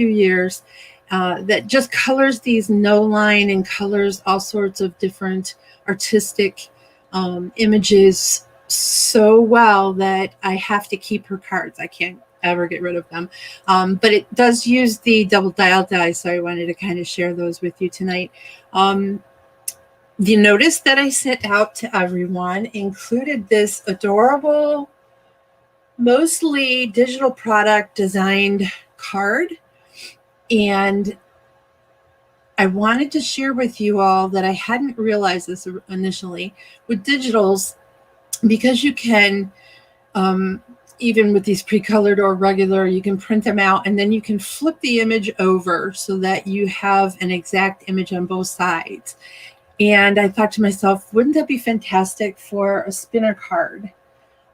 few years that just colors these no line and colors all sorts of different artistic images so well that I have to keep her cards. I can't ever get rid of them. But it does use the double dial die, so I wanted to kind of share those with you tonight. The notice that I sent out to everyone included this adorable, mostly digital product designed card. And I wanted to share with you all that I hadn't realized this initially with digitals, because you can, even with these pre-colored or regular, you can print them out and then you can flip the image over so that you have an exact image on both sides. And I thought to myself, wouldn't that be fantastic for a spinner card?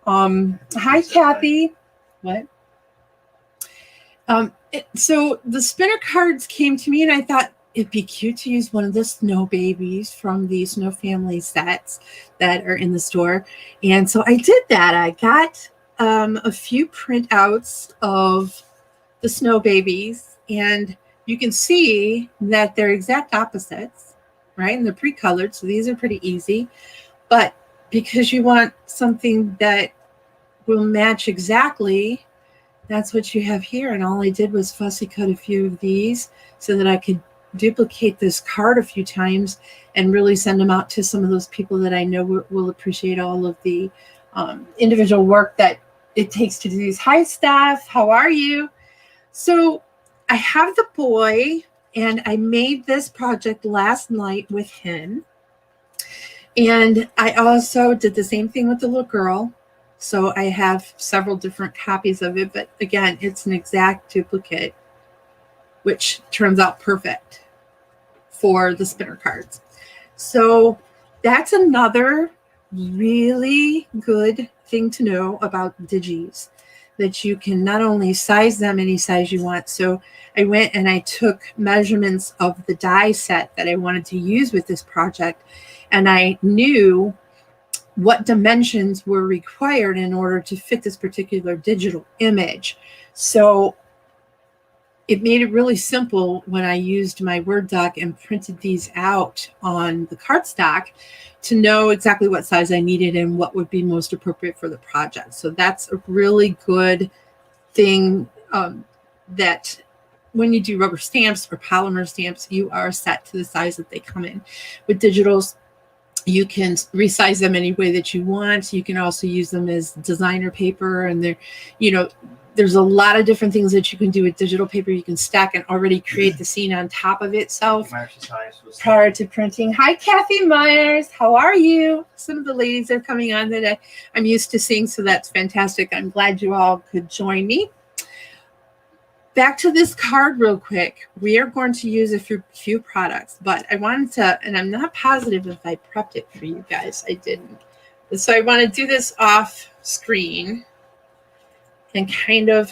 Hi, Kathy. What? So the spinner cards came to me and I thought it'd be cute to use one of the Snow Babies from the Snow Family sets that are in the store. And so I did that. I got a few printouts of the Snow Babies, and you can see that they're exact opposites, right? And they're pre-colored, so these are pretty easy. But because you want something that will match exactly, that's what you have here. And all I did was fussy cut a few of these so that I could duplicate this card a few times and really send them out to some of those people that I know will appreciate all of the individual work that it takes to do these. Hi, Steph. How are you? So I have the boy, and I made this project last night with him. And I also did the same thing with the little girl. So I have several different copies of it. But again, it's an exact duplicate, which turns out perfect for the spinner cards. So that's another really good thing to know about digis, that you can not only size them any size you want. So I went and I took measurements of the die set that I wanted to use with this project, and I knew what dimensions were required in order to fit this particular digital image. So it made it really simple when I used my Word doc and printed these out on the cardstock to know exactly what size I needed and what would be most appropriate for the project. So that's a really good thing, that when you do rubber stamps or polymer stamps, you are set to the size that they come in. With digitals, you can resize them any way that you want. You can also use them as designer paper, and they're, there's a lot of different things that you can do with digital paper. You can stack and already create the scene on top of itself prior to printing. Hi, Kathy Myers. How are you? Some of the ladies are coming on that I'm used to seeing, so that's fantastic. I'm glad you all could join me. Back to this card real quick. We are going to use a few products, but I wanted to, and I'm not positive if I prepped it for you guys. I didn't. So I want to do this off screen. And kind of,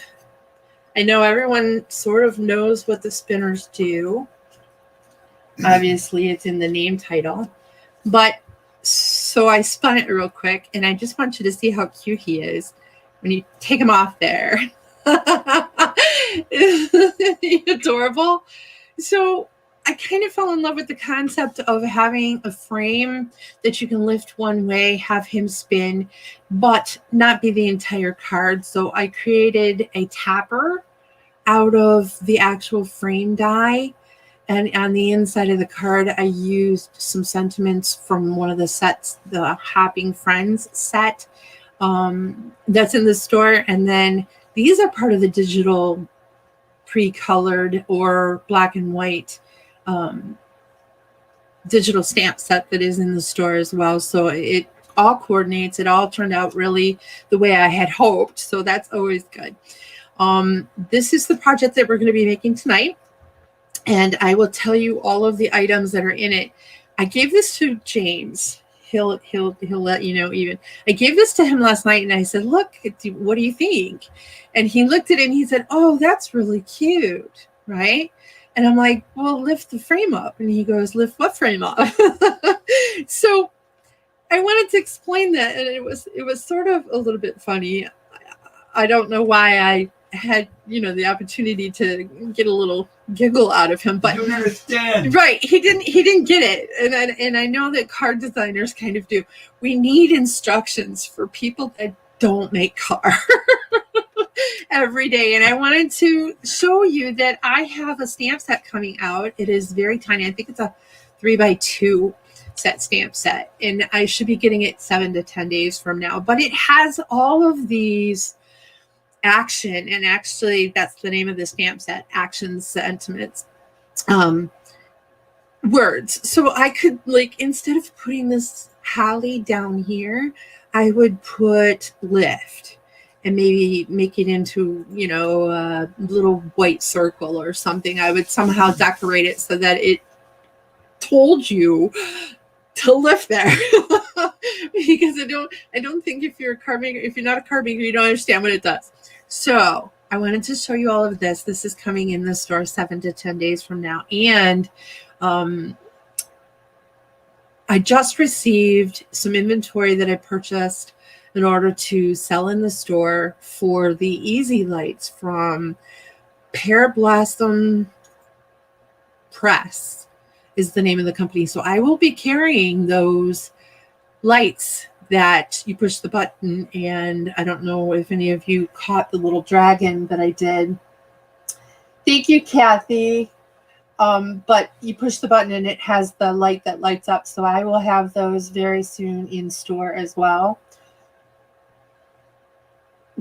I know everyone sort of knows what the spinners do. Obviously, it's in the name title. But so I spun it real quick, and I just want you to see how cute he is when you take him off there. Isn't he adorable? So I kind of fell in love with the concept of having a frame that you can lift one way, have him spin, but not be the entire card. So I created a topper out of the actual frame die. And on the inside of the card, I used some sentiments from one of the sets, the Hopping Friends set, that's in the store. And then these are part of the digital pre-colored or black and white digital stamp set that is in the store as well. So it all coordinates. It all turned out really the way I had hoped. So that's always good. This is the project that we're going to be making tonight. And I will tell you all of the items that are in it. I gave this to James. He'll let you know even. I gave this to him last night and I said, look, what do you think? And he looked at it and he said, oh, that's really cute, right? And I'm like, well, lift the frame up. And he goes, lift what frame up? So I wanted to explain that. And it was sort of a little bit funny. I don't know why I had, the opportunity to get a little giggle out of him, but you don't understand. Right, he didn't get it, and I know that card designers kind of do. We need instructions for people that don't make cards every day, and I wanted to show you that I have a stamp set coming out. It is very tiny. I think it's a 3x2 stamp set, and I should be getting it 7 to 10 days from now. But it has all of these action, and actually that's the name of the stamp set, action sentiments, words. So I could, like, instead of putting this Holly down here, I would put lift and maybe make it into, a little white circle or something. I would somehow decorate it so that it told you to lift there. Because I don't think if you're not a card maker, you don't understand what it does. So I wanted to show you all of this. This is coming in the store 7 to 10 days from now. And I just received some inventory that I purchased in order to sell in the store for the Easy Lights from Pear Blossom Press is the name of the company. So I will be carrying those lights that you push the button, and I don't know if any of you caught the little dragon that I did. Thank you, Kathy. But you push the button and it has the light that lights up. So I will have those very soon in store as well.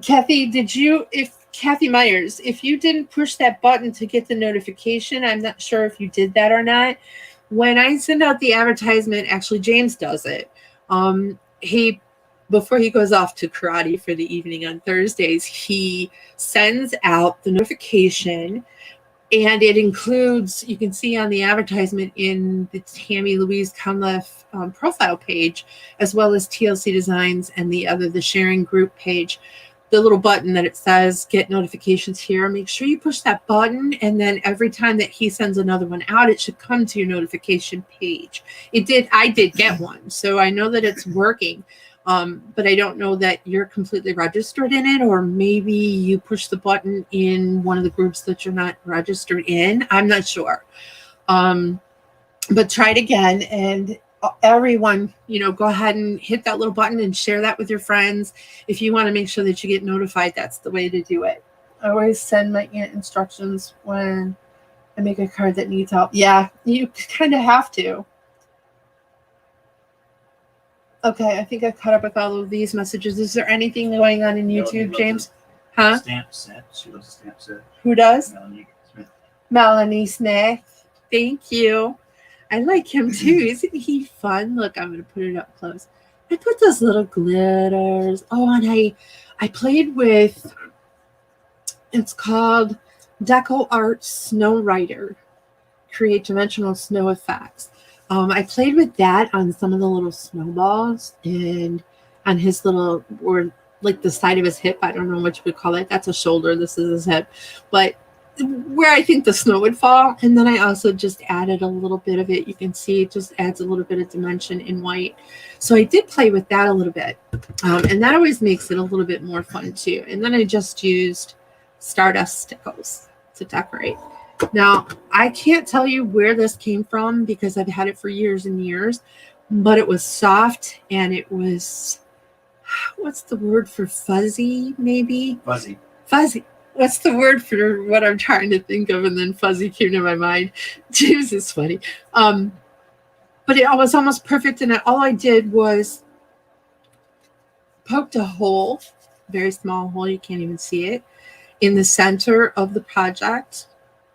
Kathy, Kathy Myers, if you didn't push that button to get the notification, I'm not sure if you did that or not. When I send out the advertisement, actually James does it. Before he goes off to karate for the evening on Thursdays, he sends out the notification, and it includes, you can see on the advertisement in the Tammy Louise Cunliffe profile page, as well as TLC Designs and the sharing group page, the little button that it says get notifications here. Make sure you push that button, and then every time that he sends another one out, it should come to your notification page. I did get one, so I know that it's working. But I don't know that you're completely registered in it, or maybe you push the button in one of the groups that you're not registered in. I'm not sure. But try it again, and everyone, go ahead and hit that little button and share that with your friends. If you want to make sure that you get notified, that's the way to do it. I always send my aunt instructions when I make a card that needs help. Yeah, you kind of have to. Okay, I think I've caught up with all of these messages. Is there anything going on in YouTube, James? Huh? Stamp set. She loves a stamp set. Who does? Melanie Smith. Melanie Smith. Thank you. I like him too. Isn't he fun? Look, I'm going to put it up close. I put those little glitters. Oh, and I played with, it's called Deco Art Snow Rider. Create dimensional snow effects. I played with that on some of the little snowballs and on his little, or like the side of his hip. I don't know what you would call it. That's a shoulder. This is his hip. But where I think the snow would fall. And then I also just added a little bit of it. You can see it just adds a little bit of dimension in white. So I did play with that a little bit. And that always makes it a little bit more fun too. And then I just used Stardust stickles to decorate. Now, I can't tell you where this came from because I've had it for years and years, but it was soft and it was, what's the word for fuzzy, maybe? Fuzzy. Fuzzy. What's the word for what I'm trying to think of? And then fuzzy came to my mind. James is funny. But it was almost perfect, and all I did was poked a hole, very small hole, you can't even see it, in the center of the project.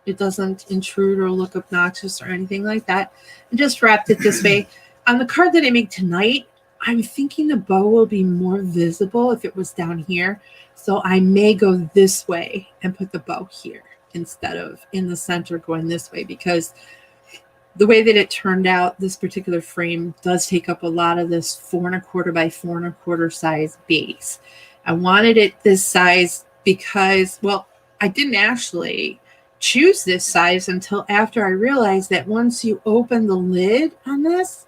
It doesn't intrude or look obnoxious or anything like that. And just wrapped it this way. On the card that I make tonight, I'm thinking the bow will be more visible if it was down here. So I may go this way and put the bow here instead of in the center going this way, because the way that it turned out, this particular frame does take up a lot of this 4 1/4 by 4 1/4 size base. I wanted it this size because, well, I didn't actually choose this size until after I realized that once you open the lid on this,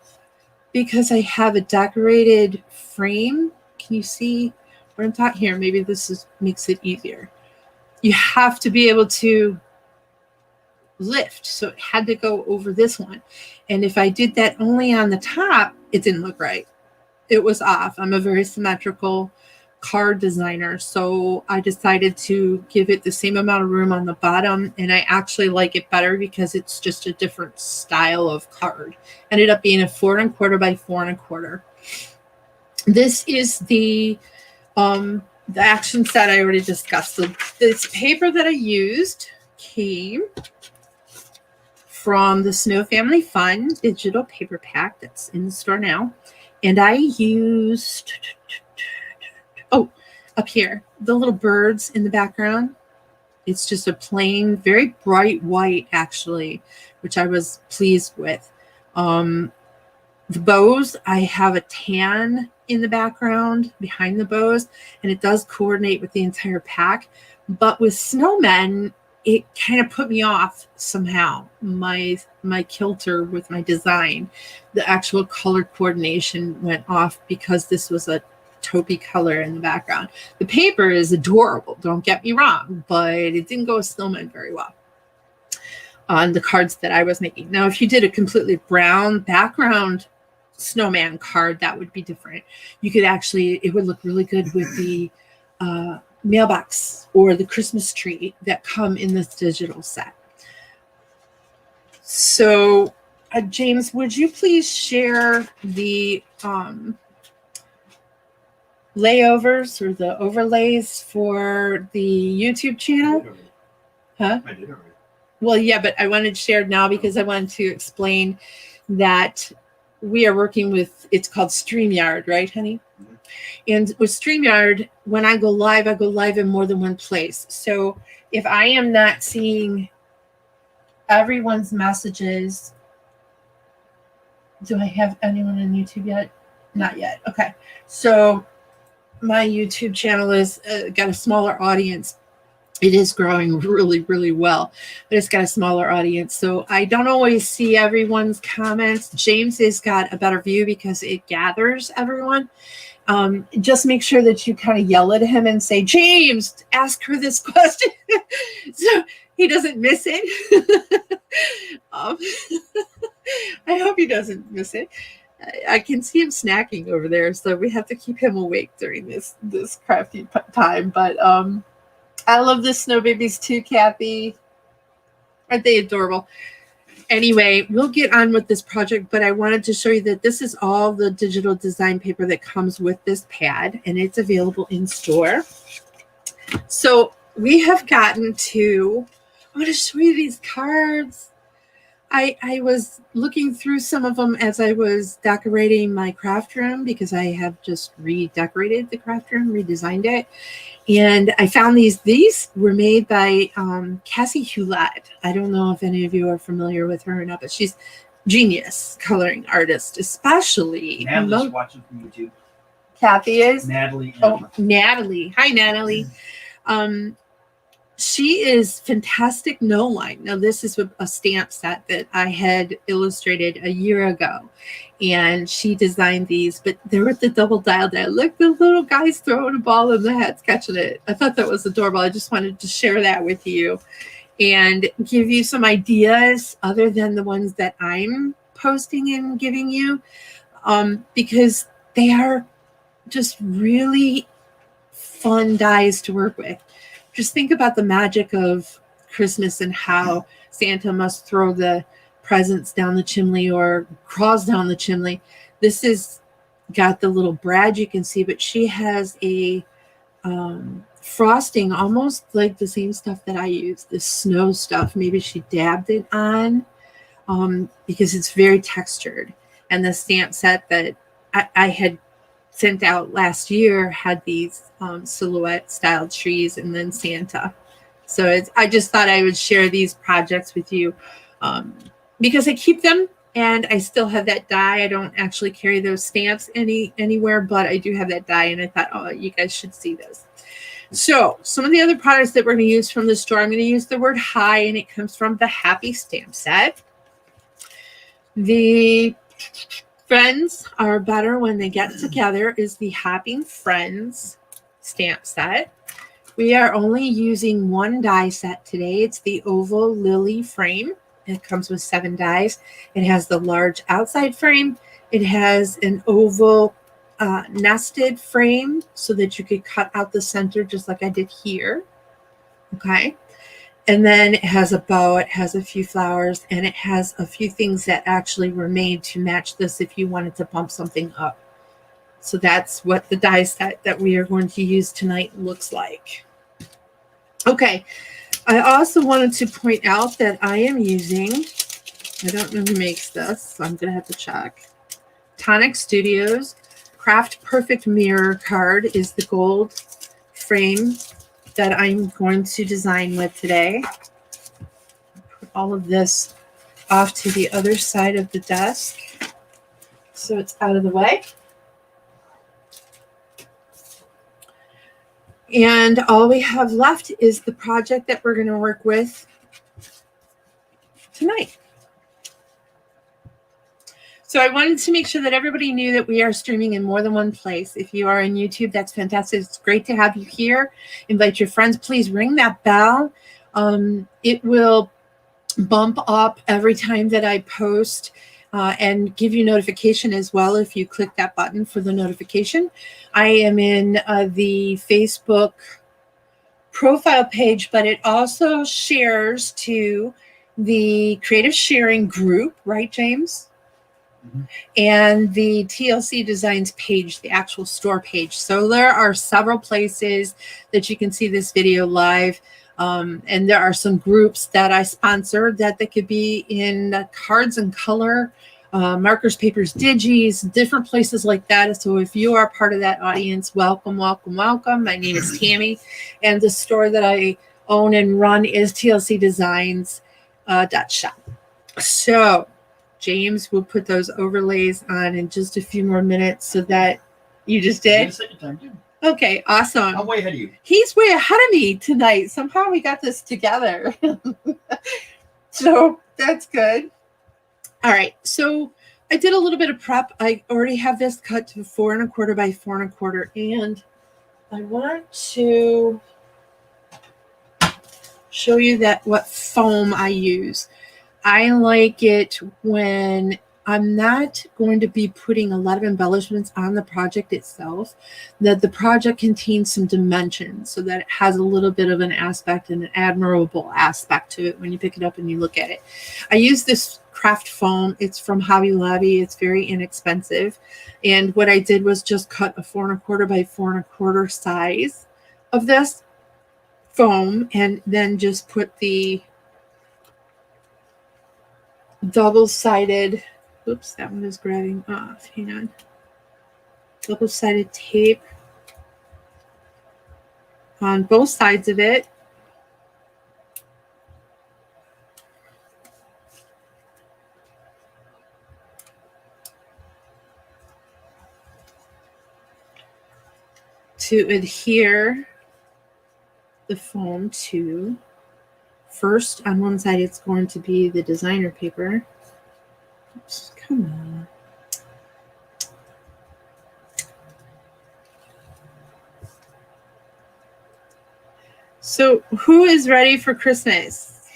because I have a decorated frame, can you see what I'm talking here? Maybe this makes it easier. you have to be able to lift. So it had to go over this one. And if I did that only on the top, it didn't look right. It was off. I'm a very symmetrical card designer, so I decided to give it the same amount of room on the bottom, and I actually like it better because it's just a different style of card. Ended up being a 4 1/4 by 4 1/4. This is the action set I already discussed. So this paper that I used came from the Snow Family Fun digital paper pack that's in the store now. And I used, up here, the little birds in the background. It's just a plain, very bright white, actually, which I was pleased with. The bows, I have a tan in the background behind the bows, and it does coordinate with the entire pack. But with snowmen, it kind of put me off somehow, my kilter with my design. The actual color coordination went off because this was a taupey color in the background. The paper is adorable, don't get me wrong, but it didn't go with snowmen very well on the cards that I was making. Now, if you did a completely brown background snowman card, that would be different. You could actually, it would look really good with the mailbox or the Christmas tree that come in this digital set. So, James, would you please share the layovers or the overlays for the YouTube channel? Huh? I did already. Well, yeah, but I wanted to share now because I wanted to explain that we are working with, it's called StreamYard, right, honey? Mm-hmm. And with StreamYard, when I go live in more than one place. So if I am not seeing everyone's messages, do I have anyone on YouTube yet? Not yet. Okay. So my YouTube channel is got a smaller audience. It is growing really, really well, but it's got a smaller audience. So I don't always see everyone's comments. James has got a better view because it gathers everyone. Just make sure that you kind of yell at him and say, James, ask her this question. So he doesn't miss it. I hope he doesn't miss it. I can see him snacking over there, so we have to keep him awake during this crafty time. But I love the snow babies too, Kathy. Aren't they adorable? Anyway, we'll get on with this project, but I wanted to show you that this is all the digital design paper that comes with this pad, and it's available in store. So we have gotten to, I want to show you these cards. I was looking through some of them as I was decorating my craft room because I have just redecorated the craft room, redesigned it. And I found these. These were made by Cassie Hewlett. I don't know if any of you are familiar with her or not, but she's genius coloring artist, especially. Natalie's watching from YouTube. Kathy is? Natalie. Oh, Natalie. Hi, Natalie. She is fantastic no line. Now, this is a stamp set that I had illustrated a year ago, and she designed these, but they were the double dial there. Look, the little guy's throwing a ball and the hat's catching it. I thought that was adorable. I just wanted to share that with you and give you some ideas other than the ones that I'm posting and giving you, because they are just really fun dies to work with. Just think about the magic of Christmas and how Santa must throw the presents down the chimney or crawls down the chimney. This is got the little brad you can see, but she has a frosting almost like the same stuff that I use, the snow stuff. Maybe she dabbed it on because it's very textured. And the stamp set that I had sent out last year had these silhouette style trees and then Santa. So I just thought I would share these projects with you because I keep them and I still have that die. I don't actually carry those stamps anywhere, but I do have that die, and I thought, oh, you guys should see those. So some of the other products that we're going to use from the store, I'm going to use the word hi, and it comes from the Happy Stamp Set. The Friends Are Better When They Get Together is the Happy Friends stamp set. We are only using one die set today. It's the oval lily frame. It comes with 7 dies. It has the large outside frame. It has an oval nested frame so that you could cut out the center just like I did here. Okay. And then it has a bow, it has a few flowers, and it has a few things that actually were made to match this if you wanted to bump something up. So that's what the die set that we are going to use tonight looks like. Okay, I also wanted to point out that I am using, I don't know who makes this, so I'm going to have to check. Tonic Studios Craft Perfect Mirror card is the gold frame that I'm going to design with today. Put all of this off to the other side of the desk so it's out of the way. And all we have left is the project that we're going to work with tonight. So I wanted to make sure that everybody knew that we are streaming in more than one place. If you are on YouTube, that's fantastic. It's great to have you here. Invite your friends. Please ring that bell. It will bump up every time that I post and give you notification as well if you click that button for the notification. I am in the Facebook profile page, but it also shares to the Creative Sharing group, right, James? Mm-hmm. And the TLC Designs page, the actual store page. So there are several places that you can see this video live. And there are some groups that I sponsor that they could be in cards and color, markers, papers, digis, different places like that. So if you are part of that audience, welcome, welcome, welcome. My name is Tammy, and the store that I own and run is TLC Designs .shop. So James will put those overlays on in just a few more minutes so that you just did. Okay, awesome. I'm way ahead of you. He's way ahead of me tonight. Somehow we got this together. So that's good. All right, so I did a little bit of prep. I already have this cut to 4 1/4 by 4 1/4, and I want to show you that what foam I use. I like it when I'm not going to be putting a lot of embellishments on the project itself, that the project contains some dimensions so that it has a little bit of an aspect and an admirable aspect to it when you pick it up and you look at it. I use this craft foam. It's from Hobby Lobby. It's very inexpensive. And what I did was just cut a 4 1/4 by 4 1/4 size of this foam and then just put the double-sided, oops, that one is grabbing off, hang on, double-sided tape on both sides of it. To adhere the foam to, first on one side it's going to be the designer paper. Oops, come on. So who is ready for Christmas?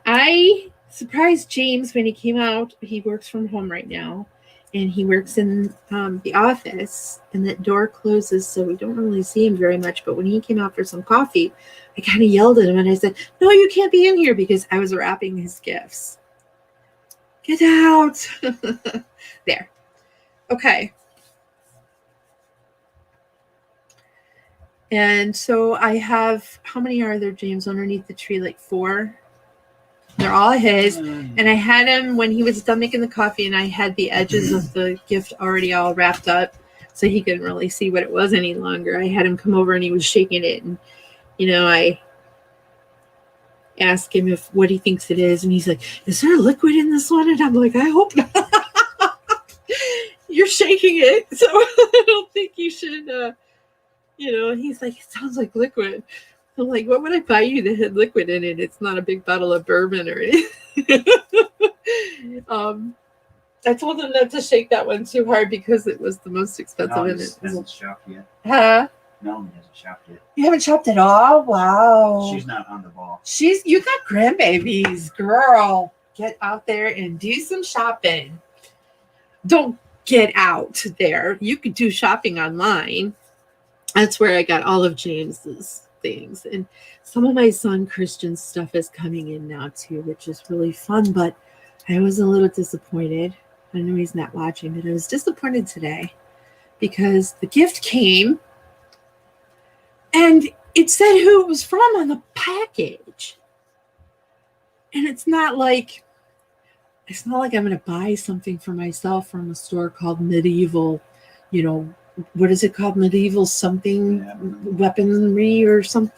I surprised James when he came out. He works from home right now, and he works in the office, and that door closes, so we don't really see him very much. But when he came out for some coffee, I kind of yelled at him, and I said, "No, you can't be in here," because I was wrapping his gifts. Get out. There. Okay. And so I have, how many are there, James, underneath the tree? Like 4? They're all his. And I had him when he was done making the coffee, and I had the edges of the gift already all wrapped up, so he couldn't really see what it was any longer. I had him come over, and he was shaking it. And, you know, I asked him what he thinks it is. And he's like, "Is there liquid in this one?" And I'm like, "I hope not." You're shaking it, so I don't think you should, he's like, "It sounds like liquid." I'm like, "What would I buy you that had liquid in it? It's not a big bottle of bourbon or anything." I told him not to shake that one too hard because it was the most expensive. No, it hasn't shocked yet. Huh? Melanie hasn't shopped yet. You haven't shopped at all? Wow. She's not on the ball. You got grandbabies, girl. Get out there and do some shopping. Don't get out there. You could do shopping online. That's where I got all of James's things. And some of my son Christian's stuff is coming in now too, which is really fun. But I was a little disappointed. I know he's not watching, but I was disappointed today because the gift came and it said who it was from on the package. And it's not like I'm going to buy something for myself from a store called Medieval, what is it called? Medieval something, weaponry or something.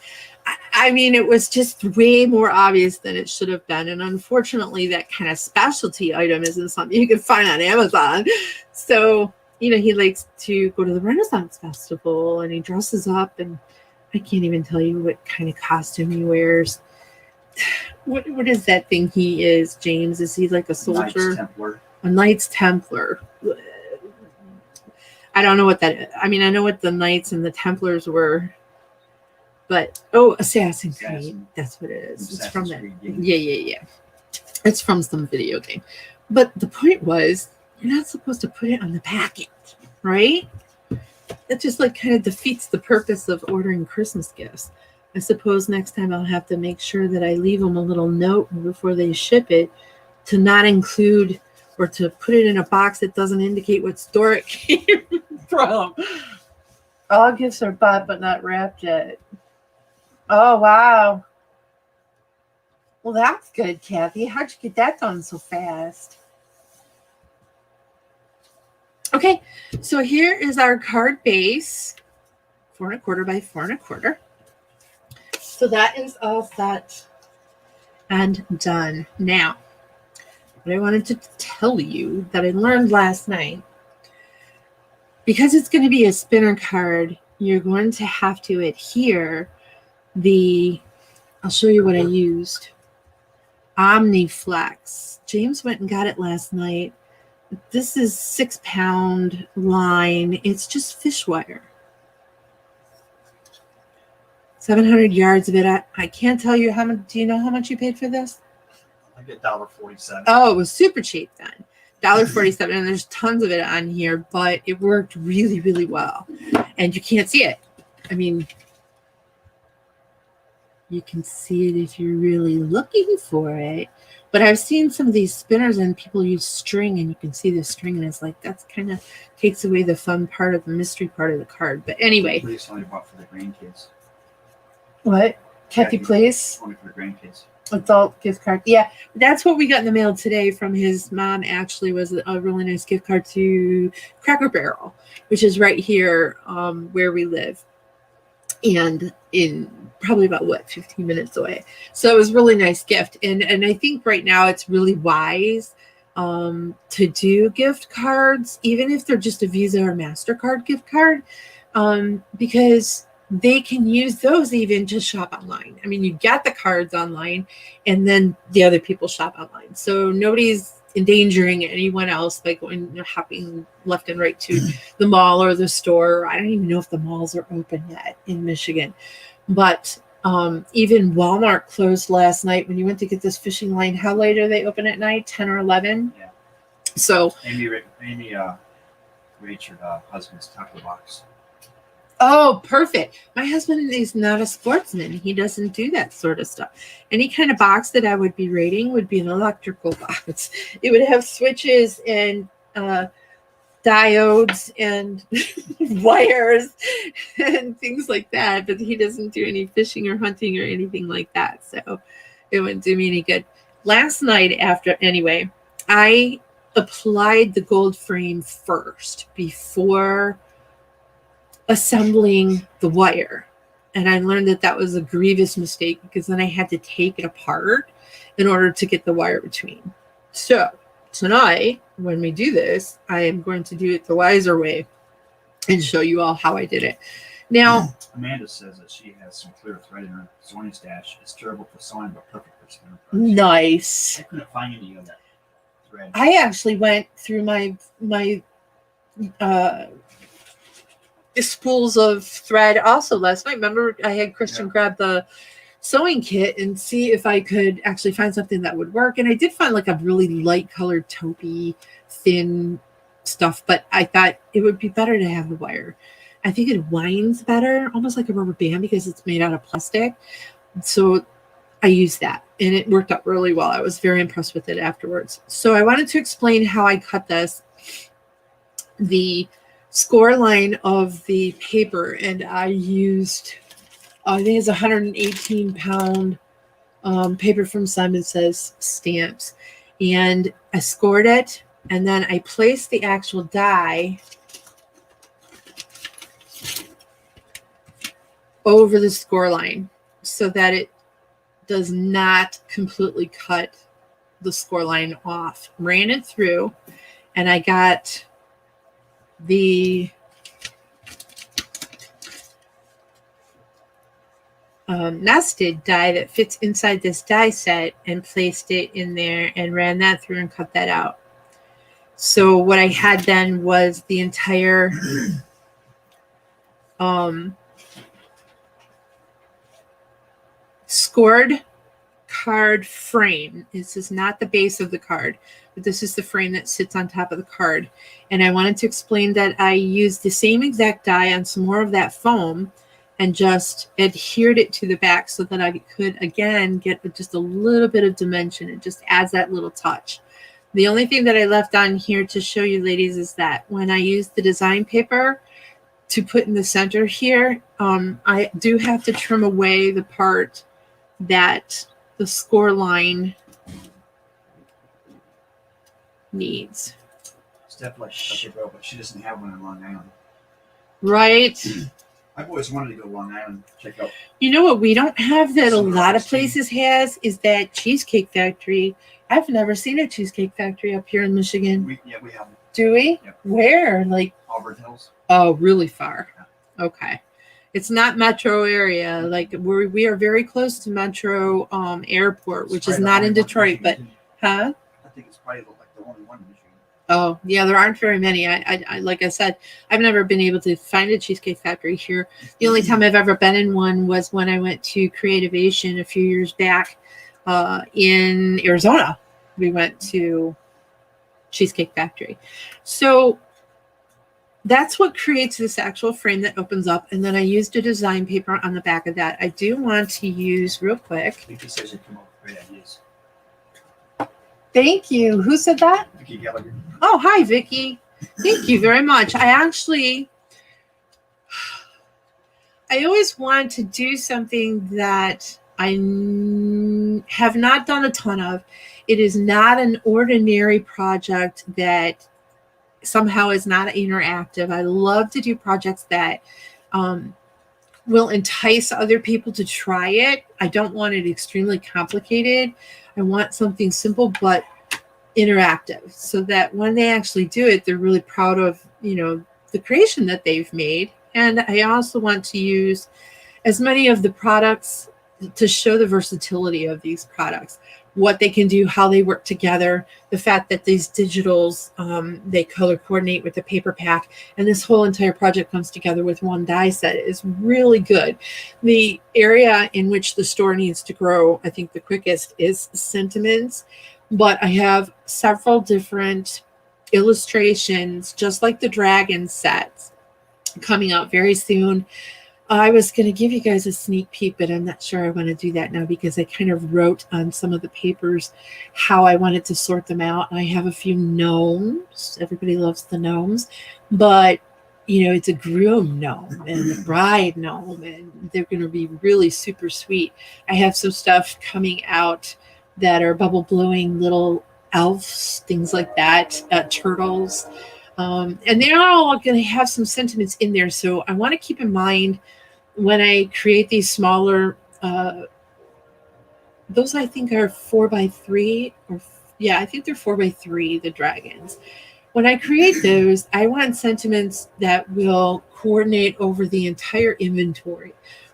I mean, it was just way more obvious than it should have been. And unfortunately, that kind of specialty item isn't something you can find on Amazon. So, he likes to go to the Renaissance Festival and he dresses up, and I can't even tell you what kind of costume he wears. What is that thing he is, James? Is he like a soldier? Knights Templar. A Knights Templar. I don't know what that is. I mean, I know what the Knights and the Templars were, but Assassin's Creed. That's what it is. It's from that. Yeah. It's from some video game. But the point was, you're not supposed to put it on the package, right? That just kind of defeats the purpose of ordering Christmas gifts. I suppose next time I'll have to make sure that I leave them a little note before they ship it to not include or to put it in a box that doesn't indicate what store it came from. All gifts are bought but not wrapped yet. Oh, wow. Well, that's good, Kathy. How'd you get that done so fast? Okay, so here is our card base, 4 1/4 by 4 1/4. So that is all set and done. Now, what I wanted to tell you that I learned last night, because it's going to be a spinner card, you're going to have to adhere I'll show you what I used, Omniflex. James went and got it last night. This is 6-pound line. It's just fish wire. 700 yards of it. I can't tell you how much. Do you know how much you paid for this? I get $1.47. Oh, it was super cheap then. $1.47. And there's tons of it on here, but it worked really, really well. And you can't see it. I mean, you can see it if you're really looking for it. But I've seen some of these spinners and people use string, and you can see the string, and it's like that's kind of takes away the fun part of the mystery part of the card. But anyway. Please only bought for the grandkids. What? Kathy Place? Only for the grandkids. Adult gift card. Yeah, that's what we got in the mail today from his mom. Actually, was a really nice gift card to Cracker Barrel, which is right here where we live, and in probably about 15 minutes away. So it was a really nice gift, and I think right now it's really wise to do gift cards, even if they're just a Visa or MasterCard gift card, because they can use those even to shop online. I mean, you get the cards online, and then the other people shop online. So nobody's endangering anyone else by going hopping left and right to the mall or the store. I don't even know if the malls are open yet in Michigan. But even Walmart closed last night when you went to get this fishing line. How late are they open at night? 10 or 11? Yeah. So Amy rates her husband's tackle box. Oh, perfect. My husband is not a sportsman. He doesn't do that sort of stuff. Any kind of box that I would be rating would be an electrical box. It would have switches and diodes and wires and things like that. But he doesn't do any fishing or hunting or anything like that. So it wouldn't do me any good. Last night anyway, I applied the gold frame first before assembling the wire, and I learned that was a grievous mistake because then I had to take it apart in order to get the wire between. So tonight when we do this, I am going to do it the wiser way and show you all how I did it. Now Amanda says that she has some clear thread in her sewing stash. It's terrible for sewing but perfect for spinning. Nice. I couldn't find any of that thread. I actually went through my spools of thread also last night. Remember, I had Christian grab the sewing kit and see if I could actually find something that would work. And I did find like a really light colored taupey, thin stuff, but I thought it would be better to have the wire. I think it winds better, almost like a rubber band because it's made out of plastic. So I used that and it worked out really well. I was very impressed with it afterwards. So I wanted to explain how I cut this. The score line of the paper, and I used, I think it's 118-pound paper from Simon Says Stamps, and I scored it, and then I placed the actual die over the score line so that it does not completely cut the score line off. Ran it through, and I got the nested die that fits inside this die set and placed it in there and ran that through and cut that out. So what I had then was the entire scored card frame. This is not the base of the card, but this is the frame that sits on top of the card. And I wanted to explain that I used the same exact die on some more of that foam and just adhered it to the back so that I could, again, get just a little bit of dimension. It just adds that little touch. The only thing that I left on here to show you, ladies, is that when I used the design paper to put in the center here, I do have to trim away the part that the score line needs. Steph likes a paper, but she doesn't have one in Long Island. Right. I've always wanted to go to Long Island, check out. You know what we don't have that a lot of places has is that Cheesecake Factory. I've never seen a Cheesecake Factory up here in Michigan. We have. Do we? Yep. Where? Like Auburn Hills. Oh, really far. Yeah. Okay. It's not metro area. Like we are very close to Metro Airport, which is not in Detroit, but huh? I think it's probably like the only one in Michigan. Oh, yeah, there aren't very many. I like I said, I've never been able to find a Cheesecake Factory here. The only time I've ever been in one was when I went to Creativation a few years back in Arizona. We went to Cheesecake Factory. So that's what creates this actual frame that opens up. And then I used a design paper on the back of that. I do want to use real quick. Vicky says you come up with great ideas. Thank you. Who said that? Vicky Gallagher. Oh, hi, Vicky. Thank you very much. I always want to do something that I have not done a ton of. It is not an ordinary project that somehow is not interactive. I love to do projects that will entice other people to try it. I don't want it extremely complicated. I want something simple but interactive so that when they actually do it, they're really proud of, the creation that they've made. And I also want to use as many of the products to show the versatility of these products, what they can do, how they work together, the fact that these digitals, they color coordinate with the paper pack, and this whole entire project comes together with one die set is really good. The area in which the store needs to grow, I think the quickest, is sentiments, but I have several different illustrations, just like the dragon sets, coming out very soon. I was going to give you guys a sneak peek, but I'm not sure I want to do that now because I kind of wrote on some of the papers how I wanted to sort them out. I have a few gnomes. Everybody loves the gnomes, but it's a groom gnome and a bride gnome, and they're going to be really super sweet. I have some stuff coming out that are bubble blowing little elves, things like that, turtles. And they're all going to have some sentiments in there. So I want to keep in mind when I create these smaller, those I think are 4x3, I think they're 4x3, the dragons. When I create those, I want sentiments that will coordinate over the entire inventory.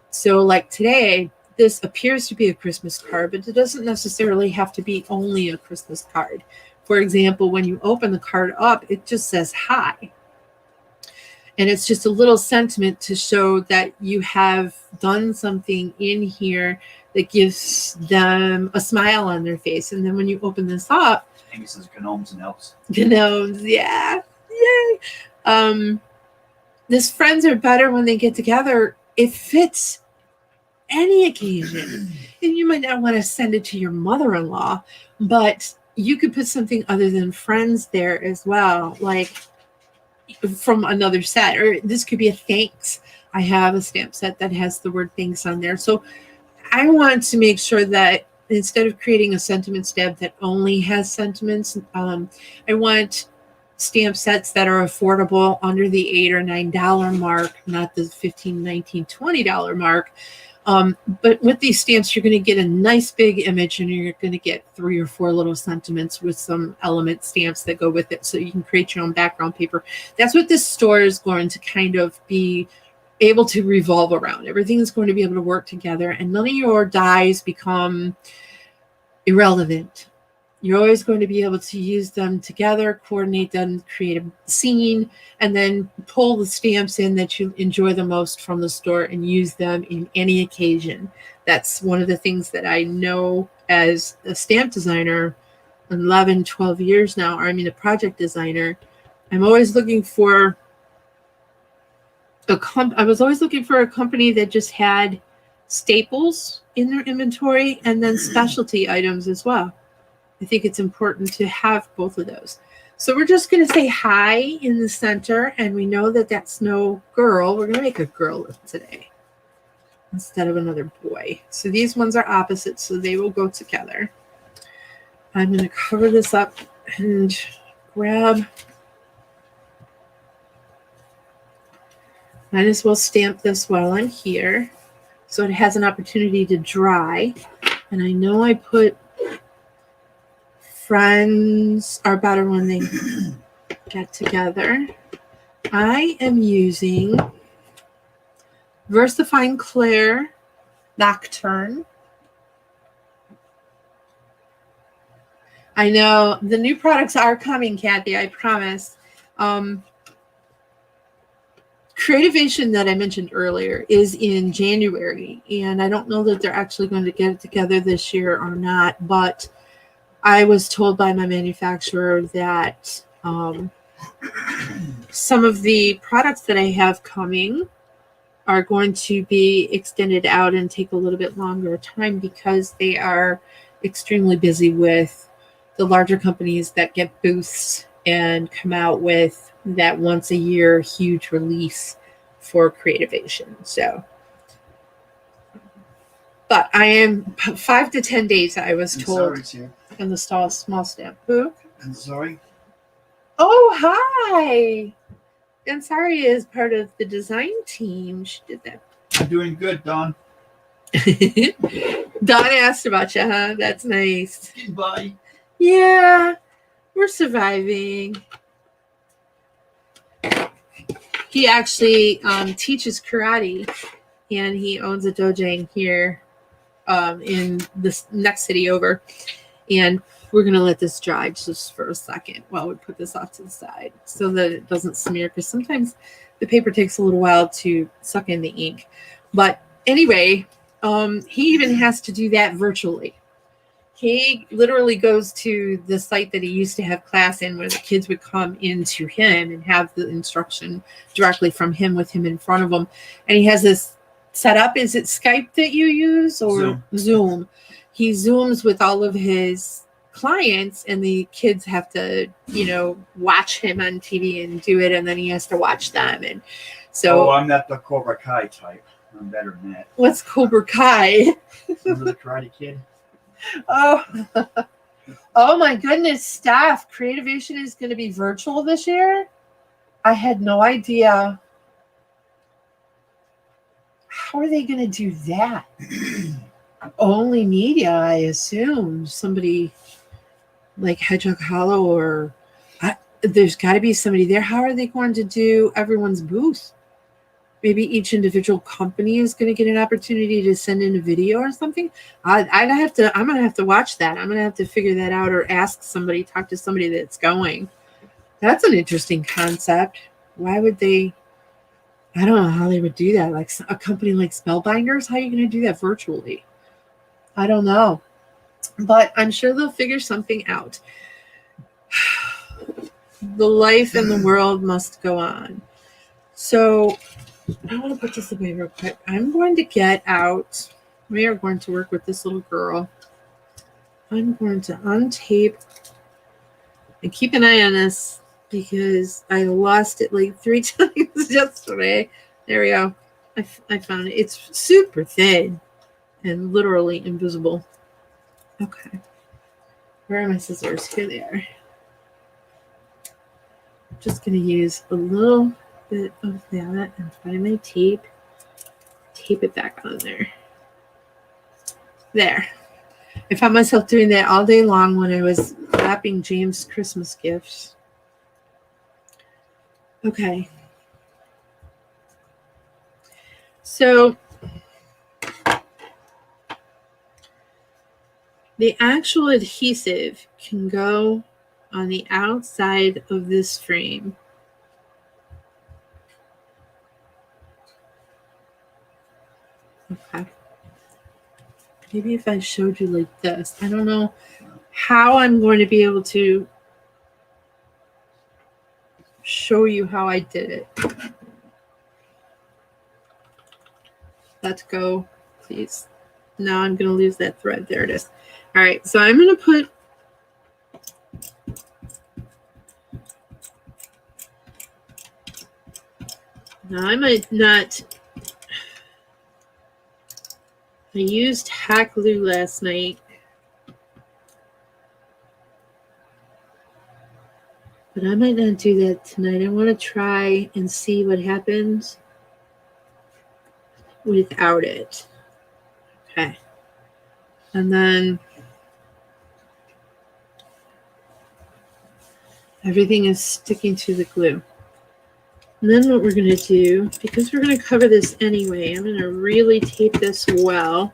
So like today, this appears to be a Christmas card, but it doesn't necessarily have to be only a Christmas card. For example, when you open the card up, it just says hi. And it's just a little sentiment to show that you have done something in here that gives them a smile on their face. And then when you open this up, Amy says gnomes and elves. Gnomes, yeah. Yay. This friends are better when they get together. It fits any occasion. And you might not want to send it to your mother-in-law, but you could put something other than friends there as well, like from another set. Or this could be a thanks. I have a stamp set that has the word thanks on there. So I want to make sure that instead of creating a sentiment stamp that only has sentiments, I want stamp sets that are affordable under the $8 or $9 mark, not the $15, $19, $20 mark. But with these stamps, you're going to get a nice big image, and you're going to get 3 or 4 little sentiments with some element stamps that go with it, so you can create your own background paper. That's what this store is going to kind of be able to revolve around. Everything is going to be able to work together, and none of your dies become irrelevant. You're always going to be able to use them together, coordinate them, create a scene, and then pull the stamps in that you enjoy the most from the store and use them in any occasion. That's one of the things that I know as a stamp designer, 11, 12 years now, or I mean a project designer. I'm always looking for I was always looking for a company that just had staples in their inventory and then specialty items as well. I think it's important to have both of those. So we're just going to say hi in the center, and we know that that's no girl. We're going to make a girl today instead of another boy. So these ones are opposites, so they will go together. I'm going to cover this up and grab. Might as well stamp this while I'm here so it has an opportunity to dry. And I know I put friends are better when they get together. I am using VersaFine Claire Nocturne. I know the new products are coming, Kathy, I promise. Creativation that I mentioned earlier is in January, and I don't know that they're actually going to get it together this year or not, but I was told by my manufacturer that some of the products that I have coming are going to be extended out and take a little bit longer time because they are extremely busy with the larger companies that get booths and come out with that once a year huge release for Creativation. So, but I am 5 to 10 days, I was told, in the small stamp. Who? I'm sorry. Oh, hi. Ansari is part of the design team. She did that. I'm doing good, Dawn. Don asked about you, huh? That's nice. Bye. Yeah, we're surviving. He actually teaches karate, and he owns a dojang here in this next city over. And we're going to let this dry just for a second while we put this off to the side so that it doesn't smear, because sometimes the paper takes a little while to suck in the ink. But anyway, he even has to do that virtually. He literally goes to the site that he used to have class in, where the kids would come into him and have the instruction directly from him with him in front of them. And he has this set up. Is it Skype that you use or Zoom? He Zooms with all of his clients, and the kids have to, watch him on TV and do it, and then he has to watch them. And so, I'm not the Cobra Kai type. I'm better than that. What's Cobra Kai? Remember the Karate Kid? Oh, oh my goodness, Steph. Creativation is going to be virtual this year? I had no idea. How are they going to do that? Only media, I assume. Somebody like Hedgehog Hollow, or there's got to be somebody there. How are they going to do everyone's booth? Maybe each individual company is going to get an opportunity to send in a video or something. I'm going to have to watch that. I'm going to have to figure that out, or ask somebody, talk to somebody that's going. That's an interesting concept. Why would they I don't know how they would do that. Like a company like Spellbinders, how are you going to do that virtually? I don't know. But I'm sure they'll figure something out. The life in the world must go on. So I want to put this away real quick. I'm going to get out. We are going to work with this little girl. I'm going to untape and keep an eye on this because I lost it like 3 times yesterday. There we go. I found it. It's super thin and literally invisible. Okay. Where are my scissors? Here they are. I'm just going to use a little bit of that and find my tape. Tape it back on there. There. I found myself doing that all day long when I was wrapping James' Christmas gifts. Okay. So the actual adhesive can go on the outside of this frame. Okay. Maybe if I showed you like this, I don't know how I'm going to be able to show you how I did it. Let's go, please. Now I'm going to lose that thread. There it is. All right, so I'm going to put now I might not. I used hack glue last night. But I might not do that tonight. I want to try and see what happens without it. Okay. And then everything is sticking to the glue. And then what we're going to do, because we're going to cover this anyway, I'm going to really tape this well.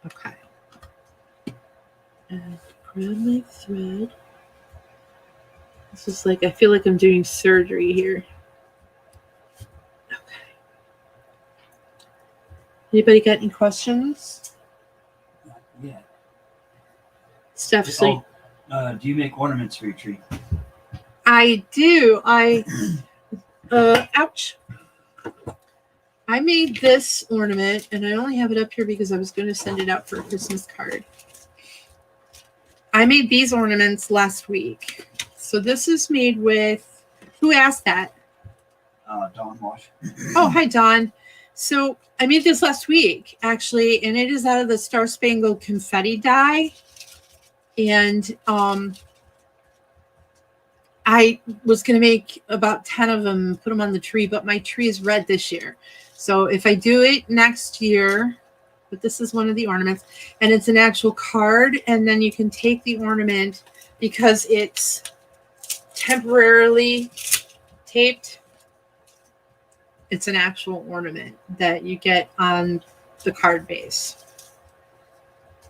Okay. And grab my thread. This is like, I feel like I'm doing surgery here. Okay. Anybody got any questions? Not yet. Steph, so do you make ornaments for your tree? I do. Ouch. I made this ornament, and I only have it up here because I was going to send it out for a Christmas card. I made these ornaments last week. So this is made with, who asked that? Dawn Wash. Oh, hi, Dawn. So I made this last week, actually, and it is out of the Star Spangled Confetti die. And I was going to make about 10 of them and put them on the tree, but my tree is red this year. So if I do it next year, but this is one of the ornaments, and it's an actual card, and then you can take the ornament because it's temporarily taped. It's an actual ornament that you get on the card base.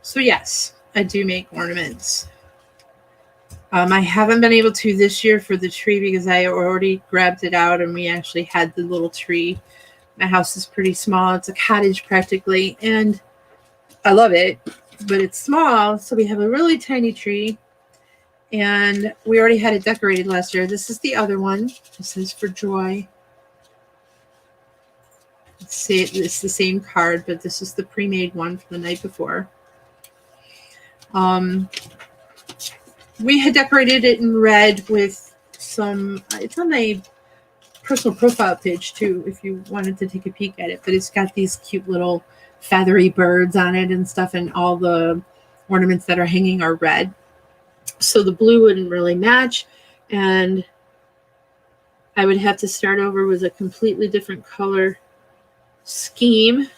So yes, I do make ornaments. I haven't been able to this year for the tree because I already grabbed it out and we actually had the little tree. My house is pretty small. It's a cottage practically, and I love it, but it's small. So we have a really tiny tree, and we already had it decorated last year. This is the other one. This is for joy. It's the same card, but this is the pre-made one from the night before. We had decorated it in red with some, it's on my personal profile page too, if you wanted to take a peek at it, but it's got these cute little feathery birds on it and stuff, and all the ornaments that are hanging are red. So the blue wouldn't really match, and I would have to start over with a completely different color scheme.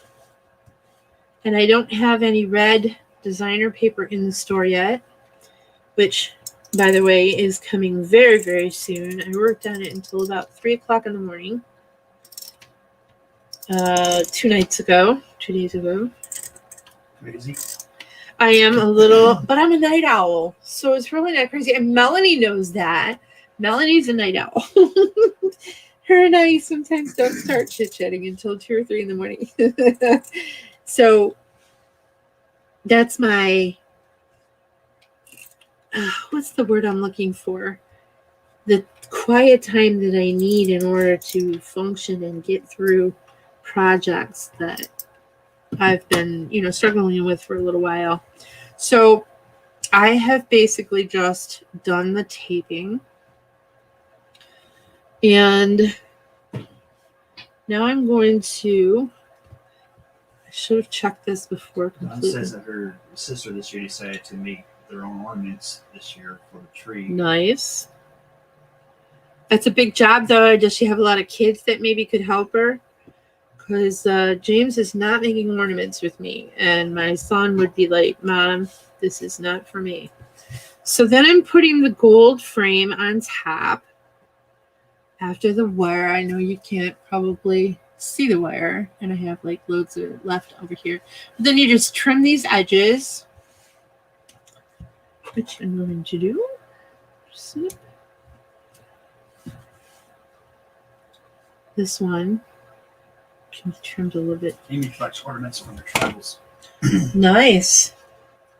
And I don't have any red designer paper in the store yet, which, by the way, is coming very, very soon. I worked on it until about 3 o'clock in the morning. 2 days ago. Crazy. I am a little, but I'm a night owl, so it's really not crazy. And Melanie knows that. Melanie's a night owl. Her and I sometimes don't start chit-chatting until 2 or 3 in the morning. So that's my, what's the word I'm looking for? The quiet time that I need in order to function and get through projects that I've been, struggling with for a little while. So I have basically just done the taping. And now I'm going to, I should have checked this before completely. Dawn says that her sister this year decided to make their own ornaments this year for the tree. Nice. That's a big job, though. Does she have a lot of kids that maybe could help her? Because James is not making ornaments with me. And my son would be like, Mom, this is not for me. So then I'm putting the gold frame on top. After the wire, I know you can't probably see the wire, and I have like loads of it left over here. But then you just trim these edges, which I'm going to do. Snip. This one can be trimmed a little bit. Amy collects ornaments from her travels. Nice.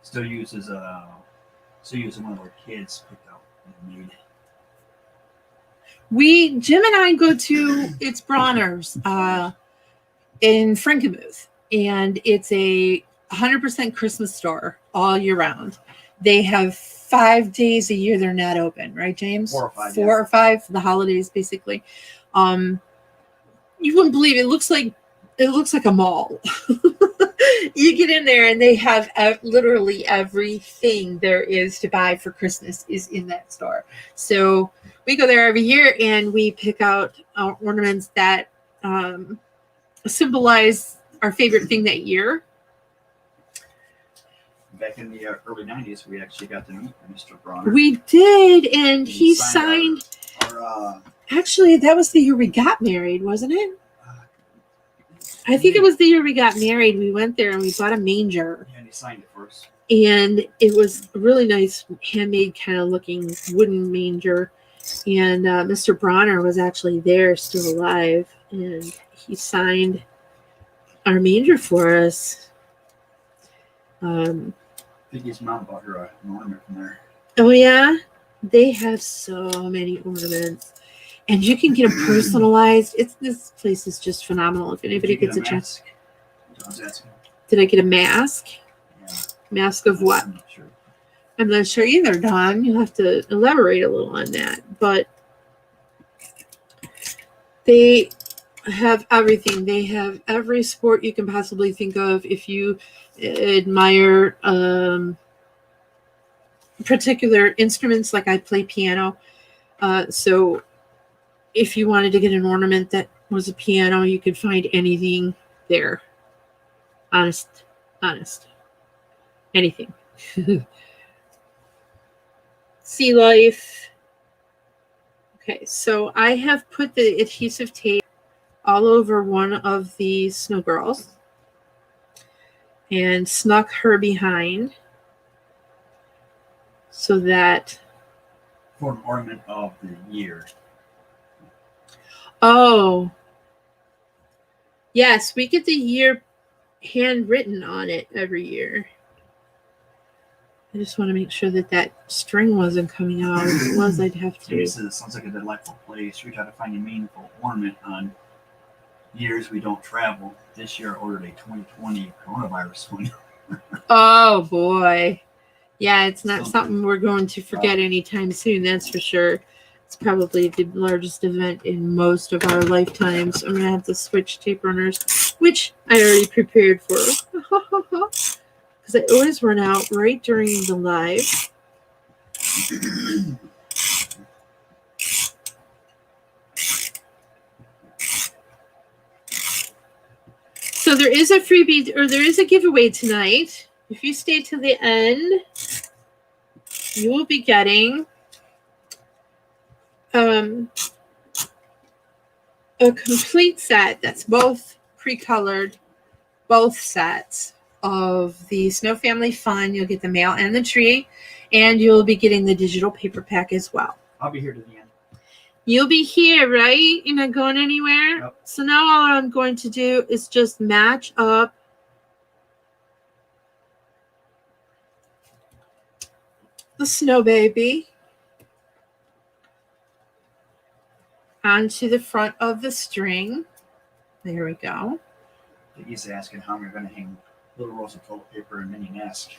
Still uses one of our kids picked out and made. Jim and I go to, it's Bronner's in Frankenmuth, and it's a 100% Christmas store all year round. They have 5 days a year they're not open, right, James? 4 or 5. 4 or 5 for the holidays, basically. You wouldn't believe it. It looks like a mall. You get in there and they have literally everything there is to buy for Christmas is in that store. So we go there every year and we pick out ornaments that symbolize our favorite thing that year. Back in the early 90s, we actually got to meet Mr. Bronner. We did, and he signed our actually, that was the year we got married, wasn't it? I think it was the year we got married. We went there and we bought a manger. Yeah, and he signed it first. And it was a really nice, handmade kind of looking wooden manger. And Mr. Bronner was actually there, still alive. And he signed our manger for us. I think his mom bought her an ornament from there. Oh, yeah? They have so many ornaments. And you can get them personalized. This place is just phenomenal. If anybody gets a chance. Did I get a mask? Yeah. Mask of what? I'm not sure either, Don. You'll have to elaborate a little on that. But they have everything. They have every sport you can possibly think of. If you admire particular instruments, like I play piano. So if you wanted to get an ornament that was a piano, you could find anything there. Honest. Anything. Sea life. Okay, so I have put the adhesive tape all over one of the snow girls and snuck her behind so that for an ornament of the year. Oh, yes, we get the year handwritten on it every year. I just want to make sure that string wasn't coming out. If it was, I'd have to. Amy says it sounds like a delightful place. We try to find a meaningful ornament on years we don't travel. This year I ordered a 2020 coronavirus one. Oh, boy. Yeah, it's not something we're going to forget anytime soon, that's for sure. It's probably the largest event in most of our lifetimes. I'm going to have to switch tape runners, which I already prepared for. Because I always run out right during the live. So there is a freebie, or there is a giveaway tonight. If you stay to the end, you will be getting a complete set that's both pre-colored, both sets of the Snow Family Fun. You'll get the mail and the tree, and you'll be getting the digital paper pack as well. I'll be here to the end. You'll be here, right? You're not going anywhere? Yep. So now all I'm going to do is just match up the Snow Baby onto the front of the string. There we go. He's asking how we're going to hang little rolls of toilet paper and mini mask.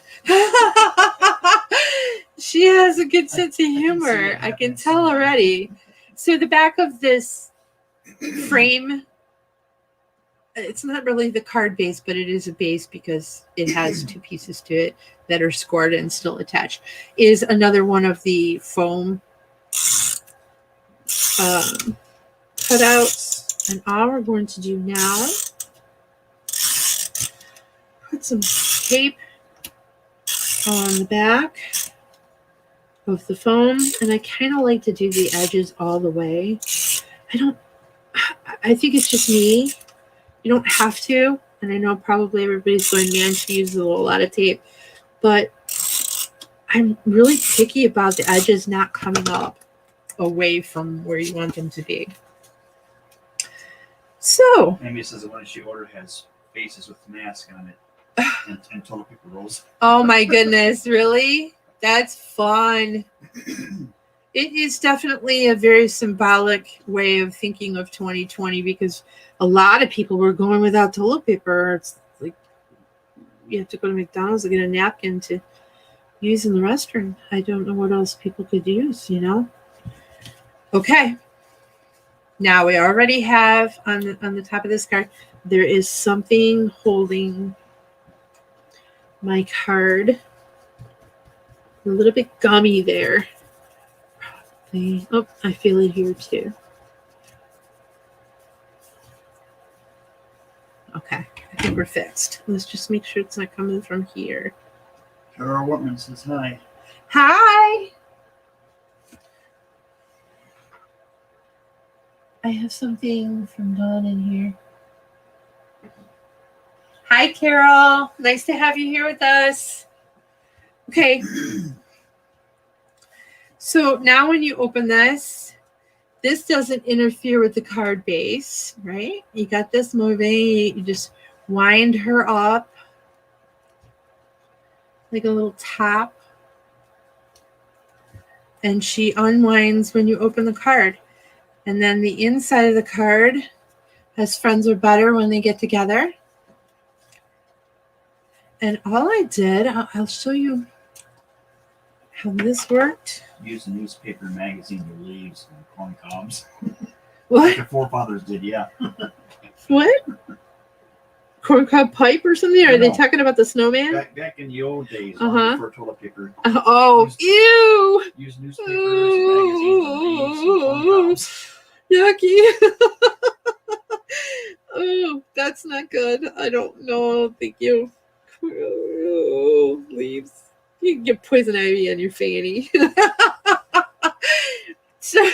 She has a good sense of humor. I can tell already. So the back of this frame, it's not really the card base, but it is a base because it has two pieces to it that are scored and still attached, is another one of the foam cutouts. And all we're going to do now, put some tape on the back of the foam, and I kind of like to do the edges all the way. I think it's just me. You don't have to, and I know probably everybody's going, man, she uses a lot of tape, but I'm really picky about the edges not coming up away from where you want them to be. So Amy says the one she ordered has faces with mask on it and toilet paper rolls. oh my goodness, really? That's fun. It is definitely a very symbolic way of thinking of 2020 because a lot of people were going without toilet paper. It's like you have to go to McDonald's to get a napkin to use in the restroom. I don't know what else people could use, you know? Okay. Now we already have on the top of this card, there is something holding my card. A little bit gummy there. Oh, I feel it here too. Okay, I think we're fixed. Let's just make sure it's not coming from here. Carol Whitman says hi. Hi! I have something from Dawn in here. Hi, Carol. Nice to have you here with us. Okay. So now when you open this doesn't interfere with the card base, right? You got this moving. You just wind her up like a little top. And she unwinds when you open the card. And then the inside of the card has friends are better when they get together. And all I did, I'll show you how this worked. Use the newspaper magazine to leaves and corn cobs. What? Like the forefathers did, yeah. What? Corncob pipe or something? Are they talking about the snowman? Back in the old days, before toilet paper. Oh, ew! Use newspapers, magazines, and leaves, yucky! Oh, that's not good. I don't know. Thank you. Oh, leaves. You can get poison ivy on your fanny. So,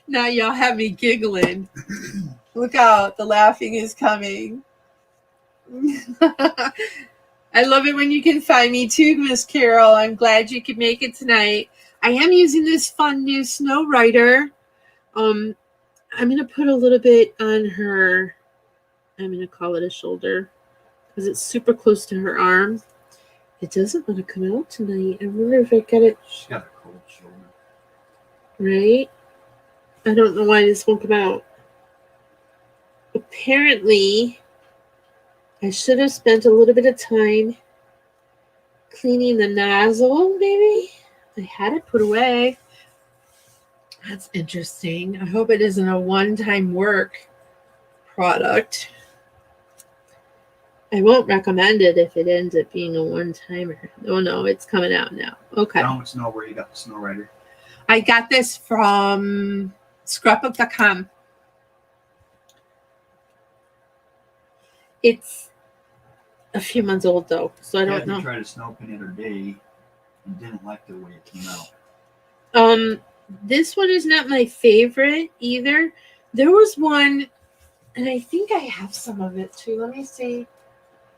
now y'all have me giggling. Look out, the laughing is coming. I love it when you can find me too, Miss Carol. I'm glad you could make it tonight. I am using this fun new Snow Rider. I'm going to put a little bit on her, I'm going to call it a shoulder, because it's super close to her arm. It doesn't want to come out tonight. I wonder if I got it. She's got a cold shoulder. Right? I don't know why this won't come out. Apparently, I should have spent a little bit of time cleaning the nozzle, maybe. I had it put away. That's interesting. I hope it isn't a one-time work product. I won't recommend it if it ends up being a one-timer. Oh, no, it's coming out now. Okay. How much know where you got the Snow Rider? I got this from scrapbook.com. It's a few months old, though, so I don't know. I tried a snow pin the other day and didn't like the way it came out. This one is not my favorite either. There was one, and I think I have some of it, too. Let me see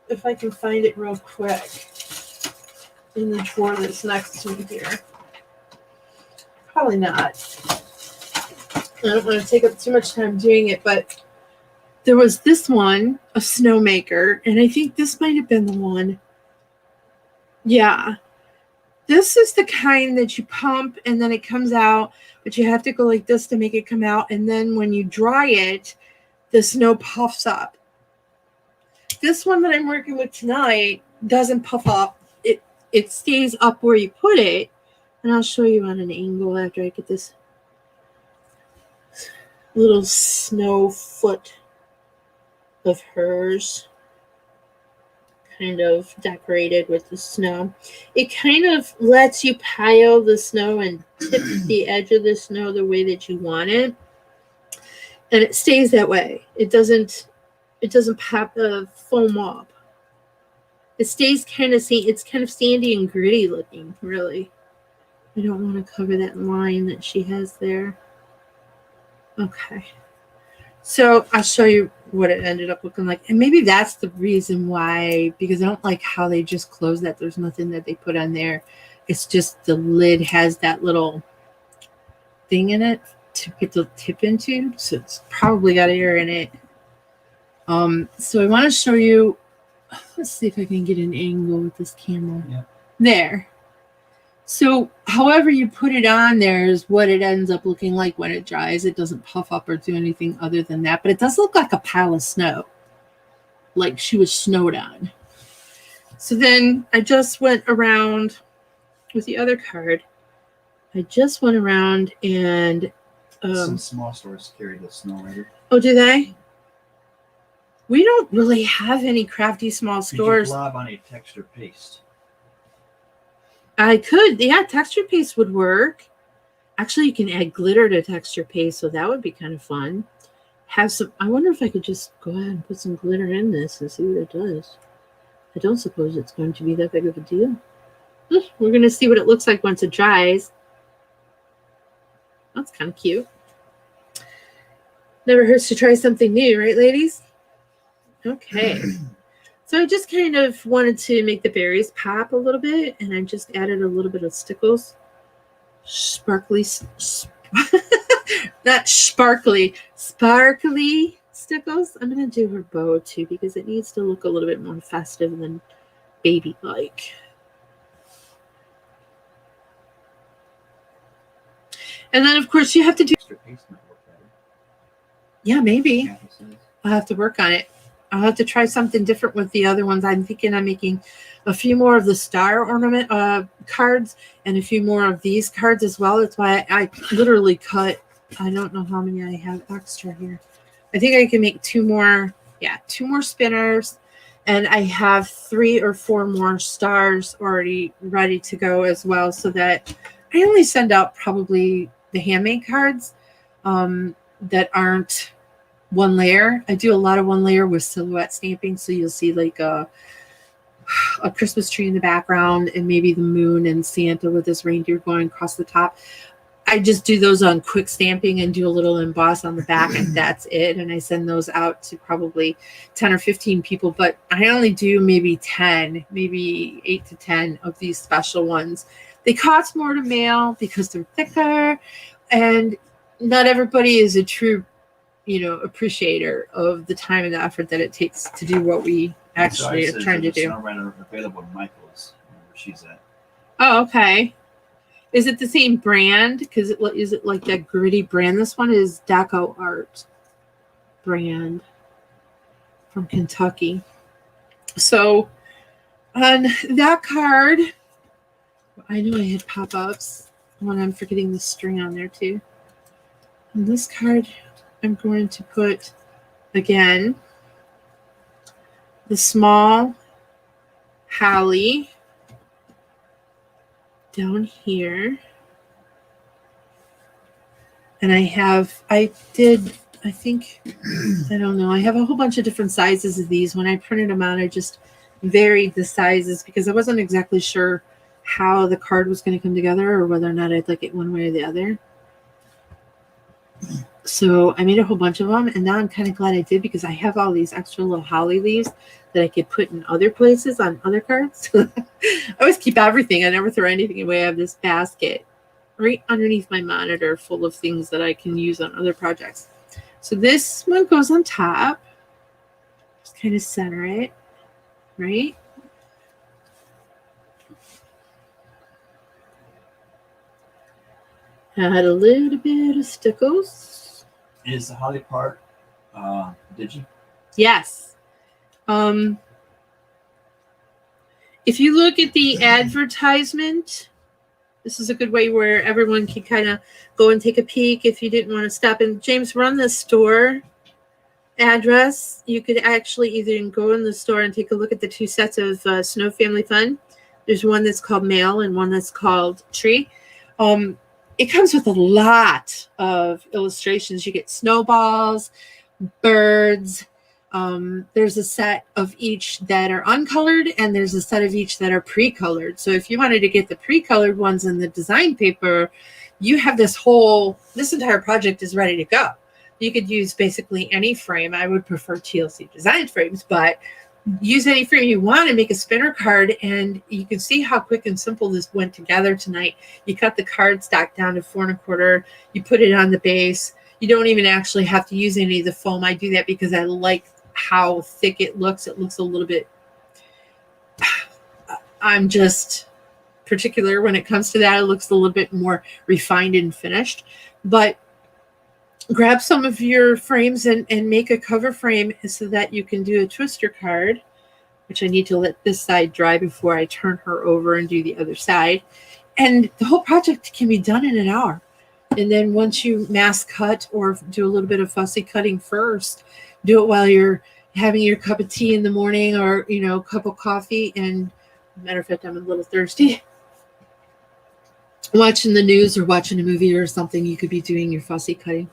if I can find it real quick in the drawer that's next to me here. Probably not. I don't want to take up too much time doing it, but there was this one, a snowmaker, and I think this might have been the one. Yeah. This is the kind that you pump and then it comes out, but you have to go like this to make it come out. And then when you dry it, the snow puffs up. This one that I'm working with tonight doesn't puff up. It stays up where you put it. And I'll show you on an angle after I get this little snow foot of hers kind of decorated with the snow. It kind of lets you pile the snow and tip the edge of the snow the way that you want it. And it stays that way. It doesn't pop foam up. It stays it's kind of sandy and gritty looking, really. I don't want to cover that line that she has there. Okay. So I'll show you what it ended up looking like. And maybe that's the reason why, because I don't like how they just close that. There's nothing that they put on there. It's just the lid has that little thing in it to put the tip into. So it's probably got air in it. So I want to show you, let's see if I can get an angle with this camera. Yeah. There. So however you put it on there is what it ends up looking like when it dries. It doesn't puff up or do anything other than that, but it does look like a pile of snow, like she was snowed on. So then I just went around with the other card. I just went around and some small stores carry the snow rider. Oh, do they? We don't really have any crafty small stores. Could you blob on a texture paste? I could. Yeah, texture paste would work. Actually, you can add glitter to texture paste, so that would be kind of fun. Have some. I wonder if I could just go ahead and put some glitter in this and see what it does. I don't suppose it's going to be that big of a deal. We're going to see what it looks like once it dries. That's kind of cute. Never hurts to try something new, right, ladies? Okay. So I just kind of wanted to make the berries pop a little bit, and I just added a little bit of stickles. Sparkly, not sparkly, sparkly stickles. I'm going to do her bow too because it needs to look a little bit more festive than baby-like. And then, of course, you have to do... Yeah, maybe. I'll have to work on it. I'll have to try something different with the other ones. I'm thinking I'm making a few more of the star ornament cards and a few more of these cards as well. That's why I literally cut, I don't know how many I have extra here. I think I can make two more spinners. And I have 3 or 4 more stars already ready to go as well, so that I only send out probably the handmade cards that aren't one layer. I do a lot of one layer with silhouette stamping, so you'll see like a Christmas tree in the background and maybe the moon and Santa with this reindeer going across the top. I just do those on quick stamping and do a little emboss on the back, and that's it. And I send those out to probably 10 or 15 people, but I only do maybe 10, maybe 8 to 10 of these special ones. They cost more to mail because they're thicker, and not everybody is a true appreciator of the time and the effort that it takes to do what we actually are trying to do. Snowrider available at Michael's, where she's at. Oh, okay. Is it the same brand? Because is it like that gritty brand? This one is Deco Art brand from Kentucky. So on that card, I knew I had pop-ups when I'm forgetting the string on there too. On this card, I'm going to put, again, the small holly down here. And I don't know, I have a whole bunch of different sizes of these. When I printed them out, I just varied the sizes because I wasn't exactly sure how the card was going to come together or whether or not I'd like it one way or the other. So I made a whole bunch of them, and now I'm kind of glad I did because I have all these extra little holly leaves that I could put in other places on other cards. I always keep everything. I never throw anything away. I have this basket right underneath my monitor full of things that I can use on other projects. So this one goes on top. Just kind of center it, right? Add a little bit of stickles. Is the holly part digi? Yes. If you look at the advertisement, this is a good way where everyone can kind of go and take a peek if you didn't want to stop. And James, run the store address. You could actually either go in the store and take a look at the two sets of Snow Family Fun. There's one that's called Mail and one that's called Tree. It comes with a lot of illustrations. You get snowballs, birds. There's a set of each that are uncolored, and there's a set of each that are pre-colored. So if you wanted to get the pre-colored ones in the design paper, you have this entire project is ready to go. You could use basically any frame. I would prefer TLC Designs frames, but use any frame you want and make a spinner card. And you can see how quick and simple this went together tonight. You cut the cardstock down to 4 1/4. You put it on the base. You don't even actually have to use any of the foam. I do that because I like how thick it looks. It looks a little bit, I'm just particular when it comes to that. It looks a little bit more refined and finished. But grab some of your frames and make a cover frame so that you can do a twister card, which I need to let this side dry before I turn her over and do the other side. And the whole project can be done in an hour. And then once you mass cut or do a little bit of fussy cutting first, do it while you're having your cup of tea in the morning or, a cup of coffee. And matter of fact, I'm a little thirsty. Watching the news or watching a movie or something, you could be doing your fussy cutting.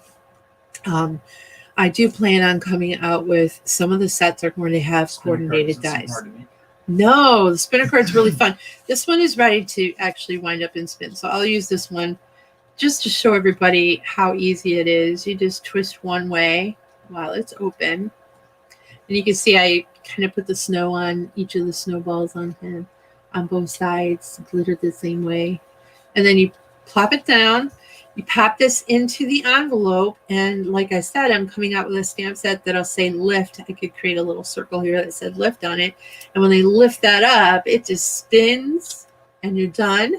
I do plan on coming out with some of the sets are going to have coordinated dies. No, the spinner card's really fun. This one is ready to actually wind up and spin. So I'll use this one just to show everybody how easy it is. You just twist one way while it's open. And you can see I kind of put the snow on each of the snowballs on both sides, glittered the same way. And then you plop it down. You pop this into the envelope, and like I said, I'm coming out with a stamp set that'll say lift. I could create a little circle here that said lift on it. And when they lift that up, it just spins, and you're done.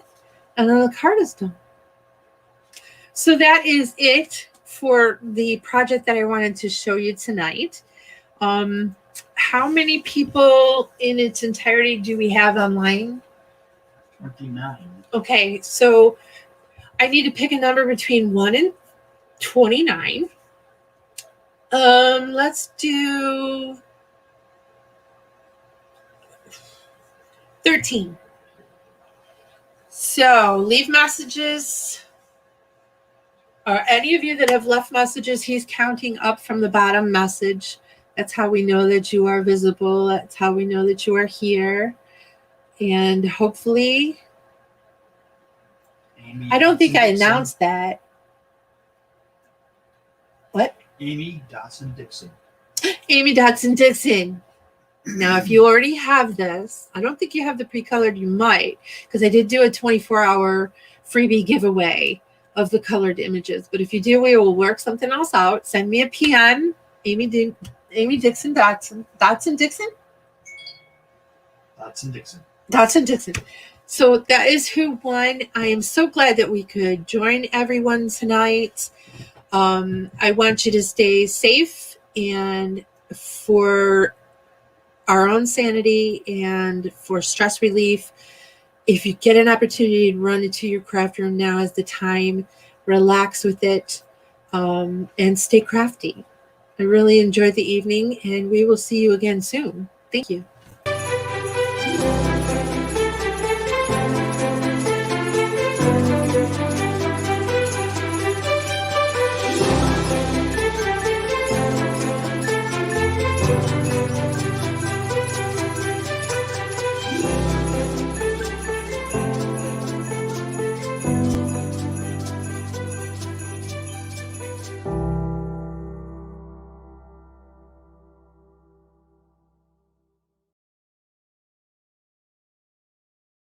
And then the card is done. So that is it for the project that I wanted to show you tonight. How many people in its entirety do we have online? 29. Okay, so I need to pick a number between 1 and 29. Let's do 13. So leave messages. Or any of you that have left messages, he's counting up from the bottom message. That's how we know that you are visible. That's how we know that you are here. And hopefully, Amy I don't think I Dixon. announced that. What? Amy Dotson Dixon. Amy Dotson Dixon. Now, if you already have this, I don't think you have the pre-colored. You might, because I did do a 24-hour freebie giveaway of the colored images. But if you do, we will work something else out. Send me a PM, Amy Dixon Dotson. Dotson Dixon? Dotson Dixon. Dotson Dixon. So that is who won. I am so glad that we could join everyone tonight. I want you to stay safe, and for our own sanity and for stress relief, if you get an opportunity to run into your craft room, now is the time. Relax with it, and stay crafty. I really enjoyed the evening, and we will see you again soon. Thank you.